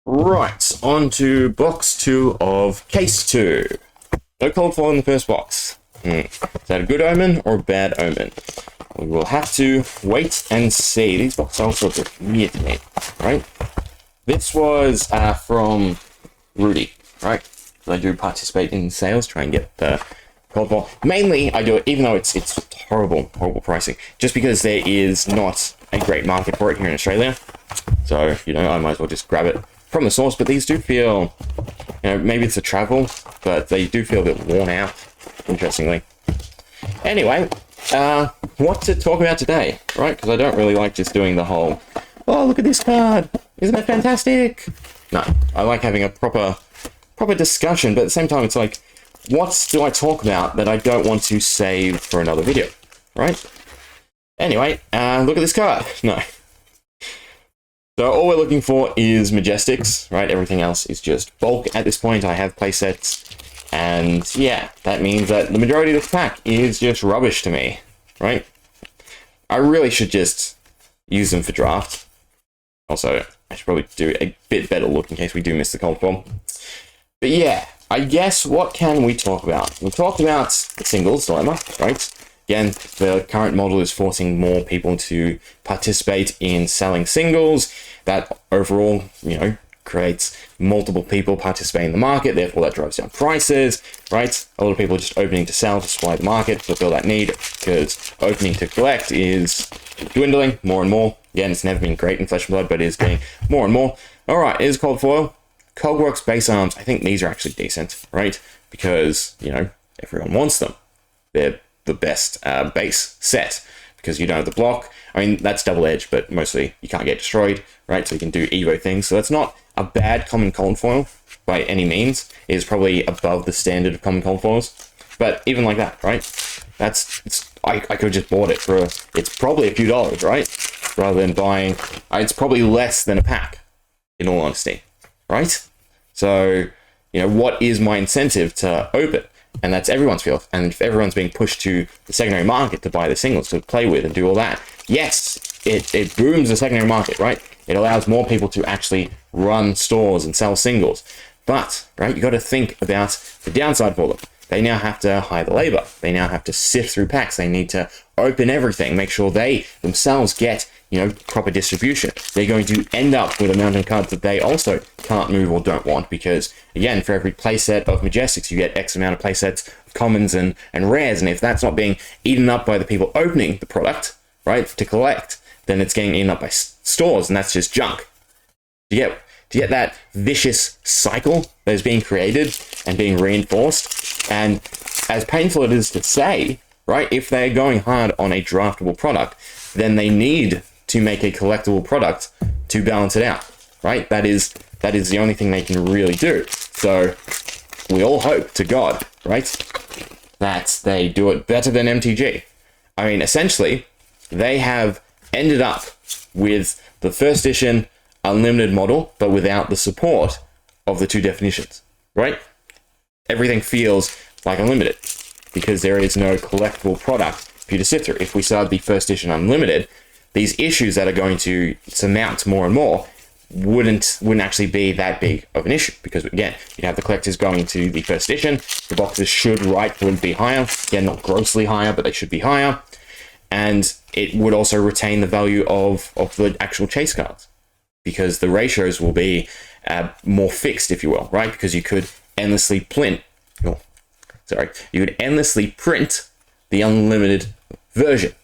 Right, on to box 2 of case 2. No cold foil in the first box. Is that a good omen or a bad omen? We will have to wait and see. These boxes are all sorts of weird to me, right? This was from Rudy, right? I do participate in sales, try and get the cold foil. Mainly, I do it, even though it's horrible pricing, just because there is not a great market for it here in Australia. So, I might as well just grab it from the source. But these do feel, maybe it's the travel, but they do feel a bit worn out, interestingly. Anyway, what to talk about today, right? Because I don't really like just doing the whole, oh, look at this card, isn't that fantastic? No, I like having a proper discussion, but at the same time, it's like, what do I talk about that I don't want to save for another video, right? Anyway, look at this card. No. So all we're looking for is Majestics, right? Everything else is just bulk at this point. I have playsets, and yeah, that means that the majority of this pack is just rubbish to me, right? I really should just use them for draft. Also, I should probably do a bit better look in case we do miss the cold form. But yeah, I guess what can we talk about? We'll talk about the singles dilemma, right? Again, the current model is forcing more people to participate in selling singles. That overall, creates multiple people participating in the market. Therefore, that drives down prices, right? A lot of people are just opening to sell to supply the market, fulfill that need, because opening to collect is dwindling more and more. Again, it's never been great in Flesh and Blood, but it is getting more and more. All right, here's cold foil. Cogworks base arms. I think these are actually decent, right? Because, everyone wants them. They're the best base set because you don't have the block. I mean, that's double-edged, but mostly you can't get destroyed, right? So you can do Evo things. So that's not a bad common cold foil by any means. It is probably above the standard of common cold foils. But even like that, right? I could have just bought it for, it's probably a few dollars, right? Rather than buying, it's probably less than a pack, in all honesty, right? So, what is my incentive to open? And that's everyone's field. And if everyone's being pushed to the secondary market to buy the singles, to play with and do all that, yes, it booms the secondary market, right? It allows more people to actually run stores and sell singles. But, right, you got to think about the downside for them. They now have to hire the labor. They now have to sift through packs. They need to open everything, make sure they themselves get, proper distribution. They're going to end up with a mountain of cards that they also can't move or don't want, because, again, for every playset of Majestics, you get X amount of playsets of commons and rares, and if that's not being eaten up by the people opening the product, right, to collect, then it's getting eaten up by stores, and that's just junk. Do you get that vicious cycle that is being created and being reinforced? And as painful it is to say, right, if they're going hard on a draftable product, then they need to make a collectible product to balance it out, right? That is the only thing they can really do. So we all hope to God, right, that they do it better than MTG. I mean, essentially, they have ended up with the first edition unlimited model, but without the support of the two definitions, right? Everything feels like unlimited because there is no collectible product for you to sift through. If we started the first edition unlimited, these issues that are going to surmount more and more wouldn't actually be that big of an issue, because again, you have the collectors going to the first edition. The boxes should rightfully be higher. Again, not grossly higher, but they should be higher. And it would also retain the value of the actual chase cards, because the ratios will be more fixed, if you will, right? Because you could endlessly print the unlimited version,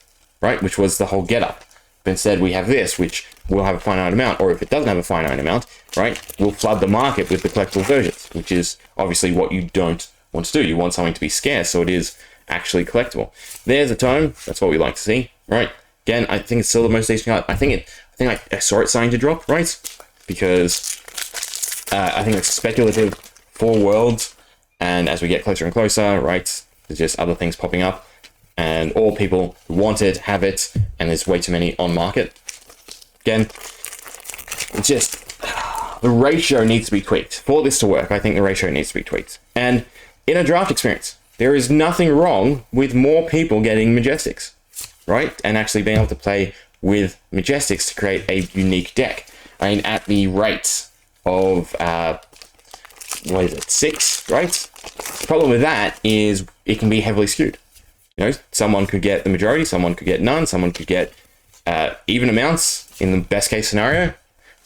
right? Which was the whole getup. But instead we have this, which will have a finite amount, or if it doesn't have a finite amount, right, we'll flood the market with the collectible versions, which is obviously what you don't want to do. You want something to be scarce, so it is actually collectible. There's a tone. That's what we like to see, right? Again, I think it's still the most decent card. I think I saw it starting to drop, right? Because I think it's speculative for Worlds, and as we get closer and closer, right, there's just other things popping up, and all people who want it have it, and there's way too many on market. Again, it's just the ratio needs to be tweaked. For this to work, I think the ratio needs to be tweaked. And in a draft experience, there is nothing wrong with more people getting Majestics, right? And actually being able to play with Majestics to create a unique deck. I mean, at the rate of what is it, 6, right? The problem with that is it can be heavily skewed. You know, someone could get the majority, someone could get none, someone could get even amounts in the best case scenario,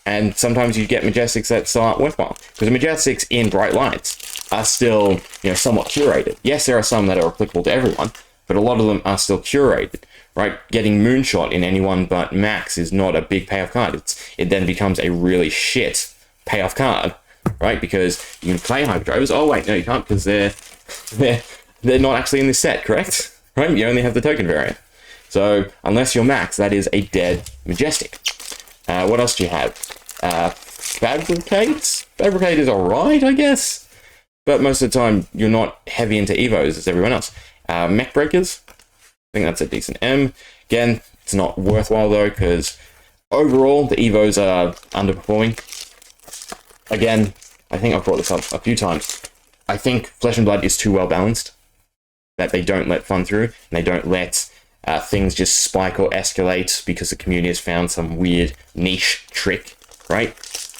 and sometimes you get Majestics that still aren't worthwhile, because the Majestics in bright lights are still, you know, somewhat curated. Yes, there are some that are applicable to everyone, but a lot of them are still curated, right? Getting Moonshot in anyone but Max is not a big payoff card. It then becomes a really shit payoff card, right? Because you can play Hyperdrivers. Oh wait, no, you can't, because they're not actually in this set, correct? Right? You only have the token variant. So unless you're Max, that is a dead Majestic. What else do you have? Fabricate? Fabricate is alright, I guess. But most of the time, you're not heavy into Evos as everyone else. Mech Breakers. I think that's a decent M. Again, it's not worthwhile though, because overall, the Evos are underperforming. Again, I think I've brought this up a few times. I think Flesh and Blood is too well balanced, that they don't let fun through, and they don't let things just spike or escalate because the community has found some weird niche trick, right?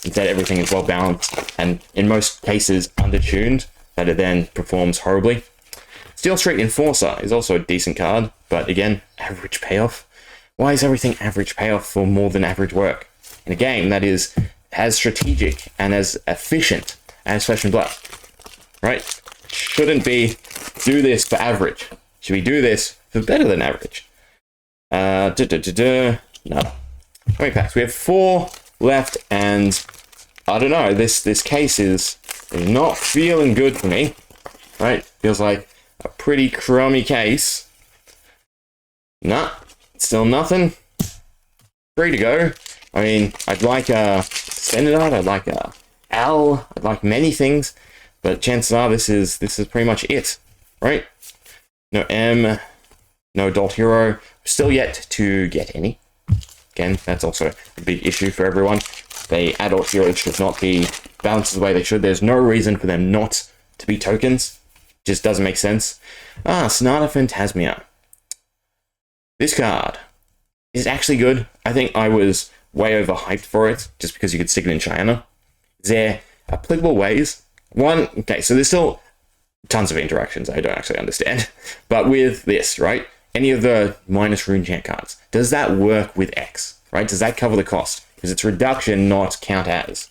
Instead, everything is well balanced, and in most cases, undertuned, that it then performs horribly. Steel Street Enforcer is also a decent card, but again, average payoff. Why is everything average payoff for more than average work? In a game that is as strategic and as efficient as Flesh and Blood, right? Shouldn't be do this for average. Should we do this for better than average? No. How many packs? We have 4 left, and I don't know, this case is not feeling good for me, right? Feels like a pretty crummy case. Nah, still nothing. 3 to go. I mean, I'd like a standard art, I'd like a L, I'd like many things, but chances are this is pretty much it, right? No M, no Adult Hero, still yet to get any. Again, that's also a big issue for everyone. The Adult Heroes should not be balanced the way they should. There's no reason for them not to be tokens. Just doesn't make sense. Sonata Phantasmia. This card is actually good. I think I was way overhyped for it, just because you could stick it in China. Is there applicable ways? One, okay, so there's still tons of interactions I don't actually understand. But with this, right, any of the minus rune chant cards, does that work with X, right? Does that cover the cost? Because it's reduction, not count as.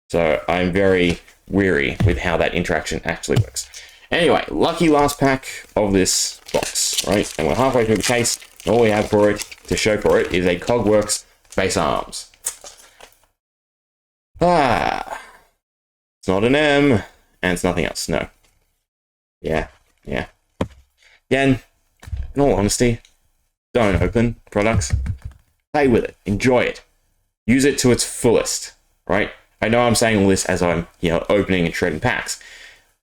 So I'm very weary with how that interaction actually works. Anyway, lucky last pack of this box, right? And we're halfway through the case, and all we have for it, to show for it, is a Cogworks Base Arms. It's not an M, and it's nothing else, no. Yeah. Again, in all honesty, don't open products. Play with it, enjoy it. Use it to its fullest, right? I know I'm saying all this as I'm, opening and shredding packs,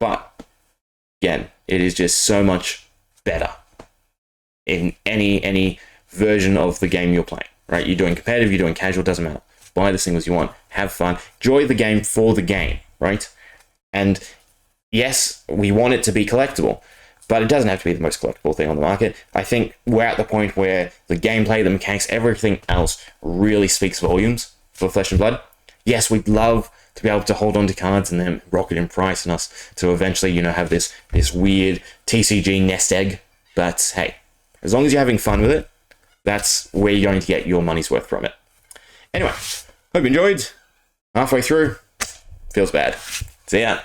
but again, it is just so much better in any version of the game you're playing, right? You're doing competitive, you're doing casual, doesn't matter. Buy the singles you want, have fun, enjoy the game for the game, right? And yes, we want it to be collectible, but it doesn't have to be the most collectible thing on the market. I think we're at the point where the gameplay, the mechanics, everything else really speaks volumes for Flesh and Blood. Yes, we'd love to be able to hold on to cards and then rocket in price and us to eventually, have this weird TCG nest egg. But hey, as long as you're having fun with it, that's where you're going to get your money's worth from it. Anyway, hope you enjoyed. Halfway through, feels bad. See ya.